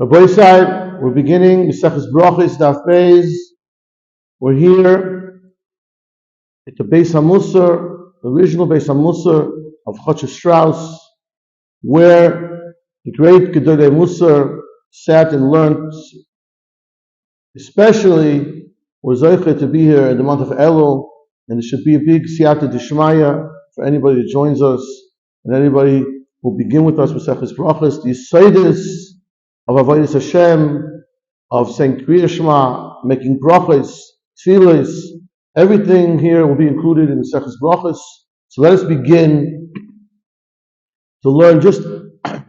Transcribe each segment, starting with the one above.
Rabbi side, we're beginning Mesivos Brachos DAF Beis. We're here at the Beis Hamussar, the original Beis Hamussar of Chatzer Strauss, where the great Gedolei Musar sat and learned. Especially, we're zeicher to be here in the month of Elul, and it should be a big siyata d'shmaya for anybody that joins us, and anybody who will begin with us with Mesivos Brachos, the Yisodis of Avodas Hashem, of saying Kriya Shema, making brachos, tefillos, everything here will be included in the Mesivos Brachos. So let us begin to learn just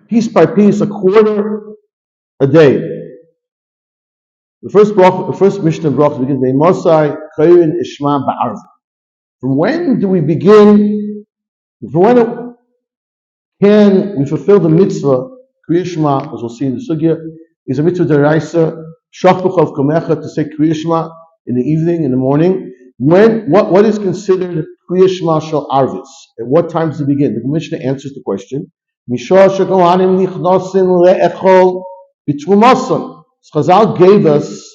piece by piece, a quarter a day. The first Mishnah of Brachos begins, Meimosai Chayrin Ishma Ba'arv. From when do we begin? From when can we fulfill the mitzvah? Kriya Shema, as we'll see in the sugya, is a mitzvah deraisa, shach b'chov komecha, to say Kriya Shema in the evening, in the morning. What is considered Kriya Shema shel Arvis? At what time does it begin? The Mishnah answers the question. Mishor shekohanim nichnosin le'echol b'trumason. Chazal gave us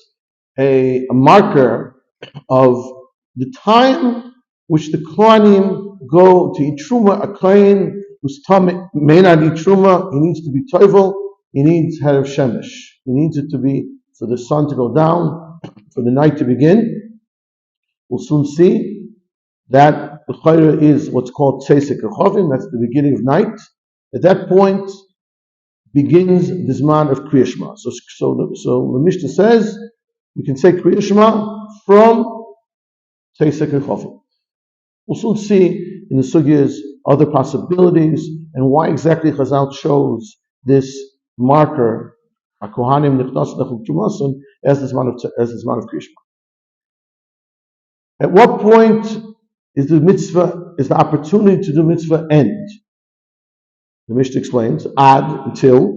a marker of the time which the Kohanim go to eat truma. A kohen whose tum may not eat truma, he needs to be toivel, he needs head of shemesh. He needs it to be for the sun to go down, for the night to begin. We'll soon see that the chayra is what's called tzeisek rechovim, that's the beginning of night. At that point begins the zman of Kriya Shema. So the Mishnah says we can say Kriya Shema from tzeisek rechovim. We'll soon see in the sugyas other possibilities and why exactly Chazal chose this marker, Kohanim Nichnas Nechul Tumason, as the zman of Kriya Shema. At what point is the opportunity to do mitzvah end? The Mishnah explains, ad, until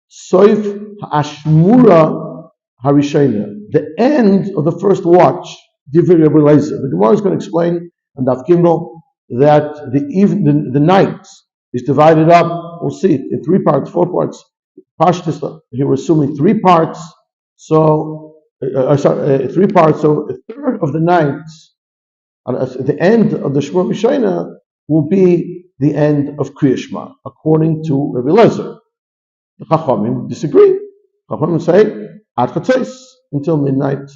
Soif Ha'ashmura Harishayna, the end of the first watch, Divrei Rabbi Eliezer. The Gemara is going to explain on Daf Gimel that the night is divided up, we'll see, in 3 parts, 4 parts. Pashtus, here we're assuming 3 parts, so 3 parts, so a third of the night, at the end of the Shmur Mishayna, will be the end of Kriya Shema, according to Rabbi Eliezer. The Chachamim disagree. Chachamim say, Ad Chatzos, until midnight.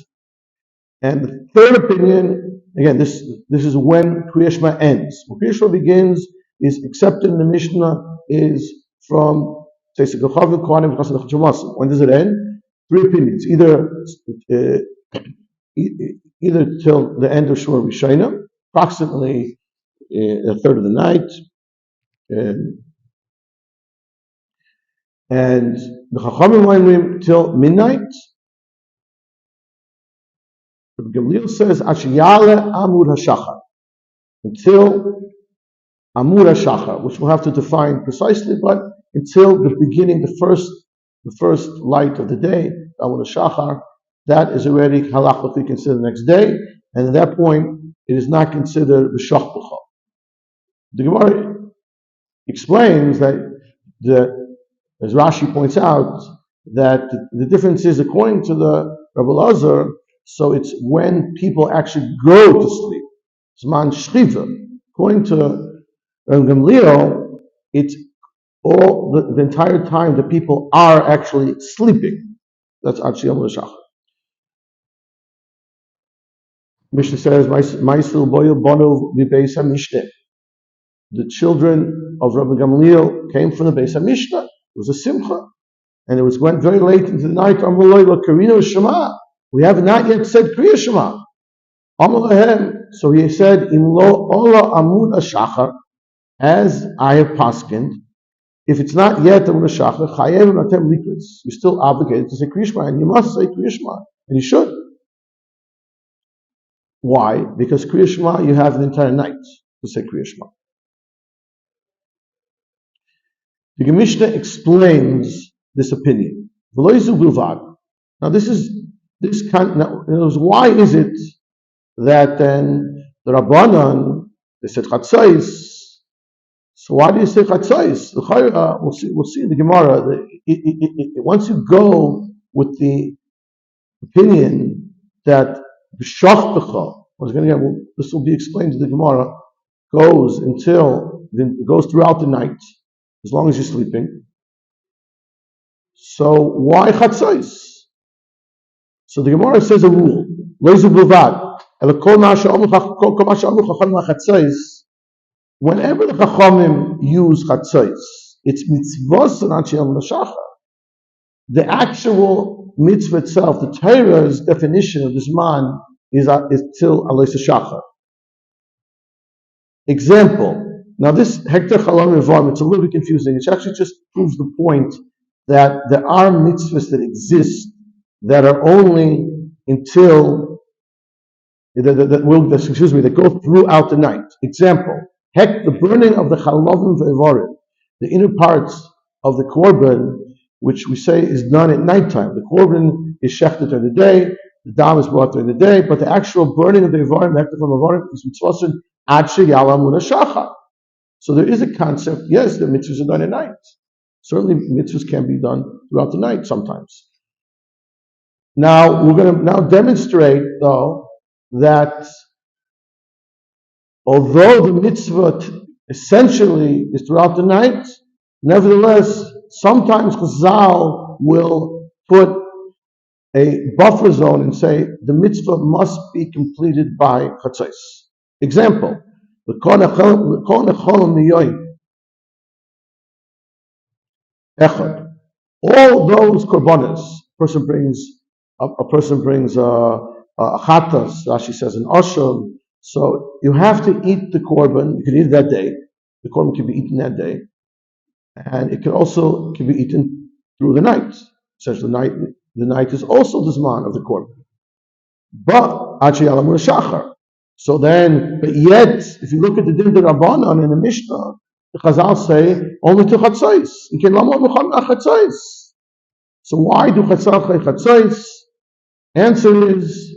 And the third opinion, again, this is when Kriya Shema ends. When Kriya Shema begins, is accepted in the Mishnah, is from Tzeisek Rechovim, Kohanim Nichnas Nechul Tumason. When does it end? 3 opinions. Either till the end of Shmur Mishayna, approximately a third of the night, and the Chachamim learn till midnight. Gamliel says Ashiyale Amud Hashachar, until Amud Hashachar, which we'll have to define precisely, but until the beginning, the first light of the day, Amud Hashachar, that is already halachically considered the next day, and at that point it is not considered b'shach b'chol. The Gemara explains that as Rashi points out, that the difference is, according to the Rabbi Eliezer, so it's when people actually go to sleep. Zman shchiva. According to Gamliel, it's all the entire time that people are actually sleeping. That's actually Amud Hashachar. Mishnah says, "Ma'asil boyel bonu miBeis HaMishneh." The children of Rabbi Gamliel came from the Beis HaMishneh. It was a simcha, and it went very late into the night. Amalei Karina Shema. We have not yet said Kriya Shema. Amalahem. So he said, "Im lo ola Amud Hashachar," as I have paskened. If it's not yet Amud Hashachar, chayev atem likros. You're still obligated to say Kriya Shema, and you must say Kriya Shema, and you should. Why? Because Kriya Shema, you have the entire night to say Kriya Shema. The Mishnah explains this opinion. Now, why is it that then the Rabbanan, they said Chatzos? So why do you say Chatzos? We'll see in the Gemara. once you go with the opinion that b'shachbecha, this will be explained to the Gemara, goes throughout the night, as long as you're sleeping. So why chatzos? So the Gemara says a rule. Whenever the Chachamim use chatzos, it's mitzvos and shachar. The actual mitzvah itself, the Torah's definition of this man is till alaysa shachar. Example. Now this hektar chalam revarm, it's a little bit confusing. It actually just proves the point that there are mitzvahs that exist that are only until that go throughout the night. Example: the burning of the chalavim ve'evarim, the inner parts of the korban, which we say is done at nighttime. The korban is shechted during the day, the dam is brought during the day, but the actual burning of the evarim, the hektar from evarim, is mitzvah ad sheyala muna shachar. So there is a concept. Yes, the mitzvahs are done at night. Certainly, mitzvahs can be done throughout the night sometimes. Now, we're going to demonstrate, though, that although the mitzvah essentially is throughout the night, nevertheless, sometimes Chazal will put a buffer zone and say the mitzvah must be completed by chatzos. Example, all those korbanos, a person brings a chatas, Rashi says an asham. So you have to eat the korban. You can eat it that day. The korban can be eaten that day, and it can be eaten through the night. Says the night is also the zman of the korban. But achiyalamu shachar. So then, but yet, if you look at the din Rabbanan in the Mishnah, the Chazal say only to chatzos. You can lamod mecham chatzos. So why do chatzos? Answer is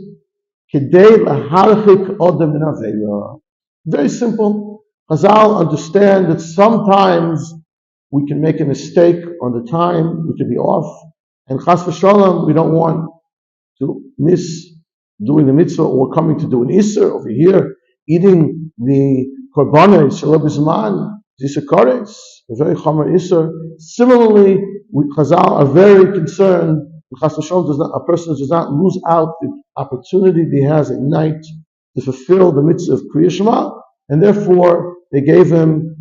kedei laharchik odem min aveira. Very simple. Chazal understand that sometimes we can make a mistake on the time, we can be off, and chas v'shalom, we don't want to miss doing the mitzvah or coming to do an Isser over here, eating the korbanos, shalom b'zman, zisakares, a very chomer Isser. Similarly, Chazal are very concerned that a person does not lose out the opportunity that he has at night to fulfill the mitzvah of Kriya Shema, and therefore they gave him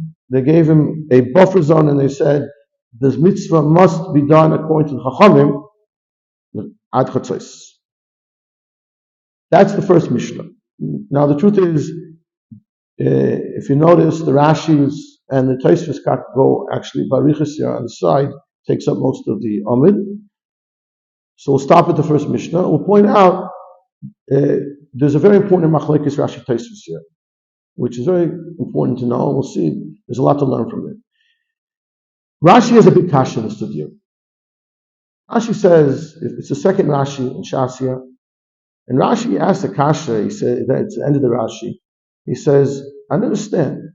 a buffer zone, and they said this mitzvah must be done according to the Chachamim ad chatzos. That's the first Mishnah. Now the truth is, if you notice, the Rashis and the Tosfos go actually barichas here on the side, takes up most of the Amid. So we'll stop at the first Mishnah. We'll point out there's a very important machlekes Rashi Tosfos here, which is very important to know. We'll see. There's a lot to learn from it. Rashi has a big kasha in the studio. Rashi says, it's the second Rashi in Shasya, and Rashi asked the kasha, he said, it's the end of the Rashi, he says, I understand,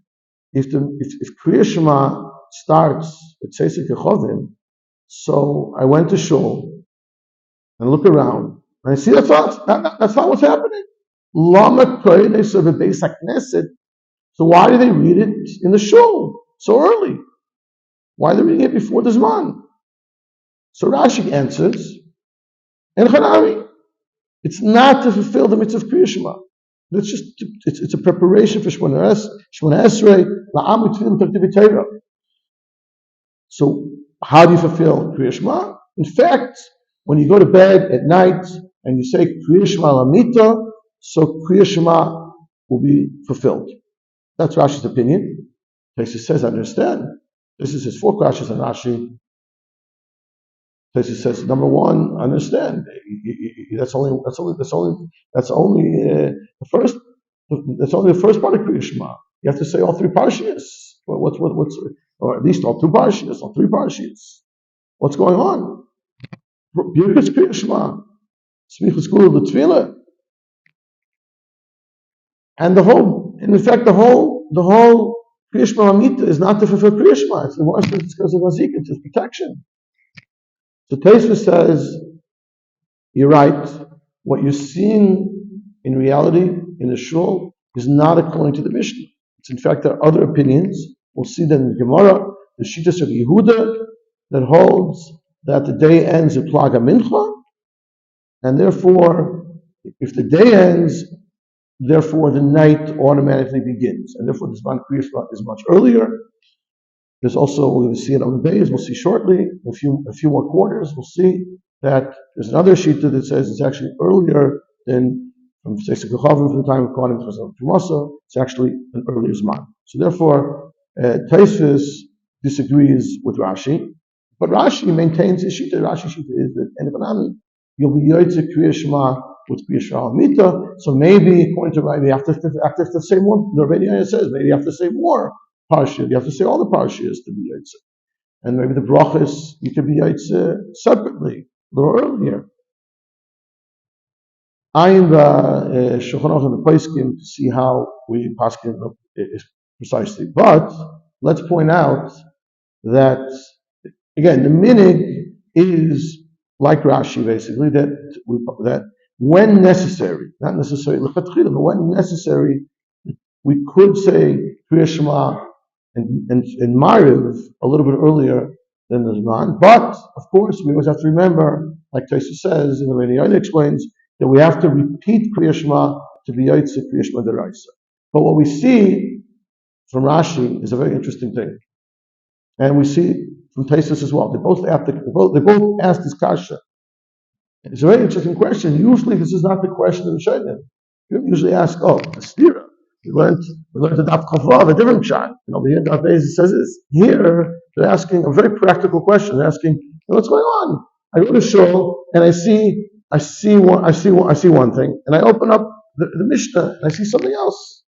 if Kriya Shema starts at Seisik Yechovim, so I went to shul and look around, and I see that's not what's happening. Lama Kohen serve a Beis HaKnesset, so why do they read it in the shul so early? Why are they reading it before the Zman? So Rashi answers, and Chanami, it's not to fulfill the mitzvah of Kriya Shema. It's a preparation for Shmona Esrei, La'am Tefillah Tartiv Torah. So how do you fulfill Kriya Shema? In fact, when you go to bed at night and you say Kriya Shema Lamita, so Kriya Shema will be fulfilled. That's Rashi's opinion. Tosfos says, I understand. This is his four questions on Rashi. Tosfos says, number one, I understand. That's only the first part of Kriya Shema. You have to say all three parshias. Or at least all two parshias, all three parshias. What's going on? Birkas Kriya Shema, Smichas Gula L'Tfilah, and the whole Kriya Shema Amita is not to fulfill Kriya Shema. It's because of Azik, it's protection. So Tosfos says, you're right. What you're seeing in reality in the shul is not according to the Mishnah. It's in fact there are other opinions. We'll see that in the Gemara, the Shittas of Yehuda that holds that the day ends at Plaga Mincha, and therefore, if the day ends, therefore the night automatically begins, and therefore the Zman Kriya Shema is much earlier. There's also, we're going to see it on the days, we'll see shortly, a few more quarters, we'll see that there's another shita that says it's actually earlier than from the time of Kohanim to Rav Moshe. It's actually an earlier Zman. So therefore, Tosfos disagrees with Rashi, but Rashi maintains his shita. Rashi's shita is that Envanami, you'll be Yotze Kriya Shema with Kriya Shema Mita. So maybe, according to Rashi, you have to say more. The Rebbeinu says maybe you have to say more Parashah. You have to say all the Parashahs to be Yotze. And maybe the Brachos, you could be Yotze separately, a little earlier. I'm the Shulchan Aruch and the Poskim to see how we Paskin precisely. But let's point out that, again, the minig is like Rashi, basically, that when necessary, not necessarily l'chatchila, but when necessary, we could say Kriya Shema and Mariv a little bit earlier than the Zman. But, of course, we always have to remember, like Tosfos says, and the way the Yoda explains, that we have to repeat Kriya Shema to be Yotze Kriya Shema D'Oraisa. But what we see from Rashi is a very interesting thing. And we see from Tosfos as well. They both asked this kasha. It's a very interesting question. Usually this is not the question of the Shainim. You usually ask, the stira. We learned the DAF Chavav, a different shot. Over here, DAF Beis says this. Here, they're asking a very practical question. They're asking, what's going on? I go to shul and I see one thing, and I open up the Mishnah and I see something else.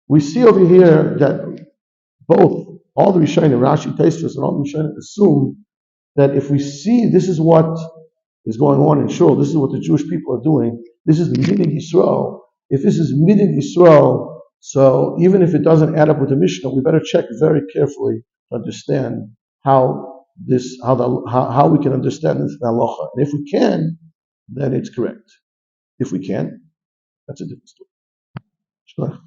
We see over here that all the Rishonim, Rashi, Tosfos, and all the Rishonim assume that if we see this is what is going on in shul, this is what the Jewish people are doing, this is the Minig Yisrael. If this is Minig Yisrael, so even if it doesn't add up with the Mishnah, we better check very carefully to understand how we can understand this in halacha. And if we can, then it's correct. If we can't, that's a different story. Sure.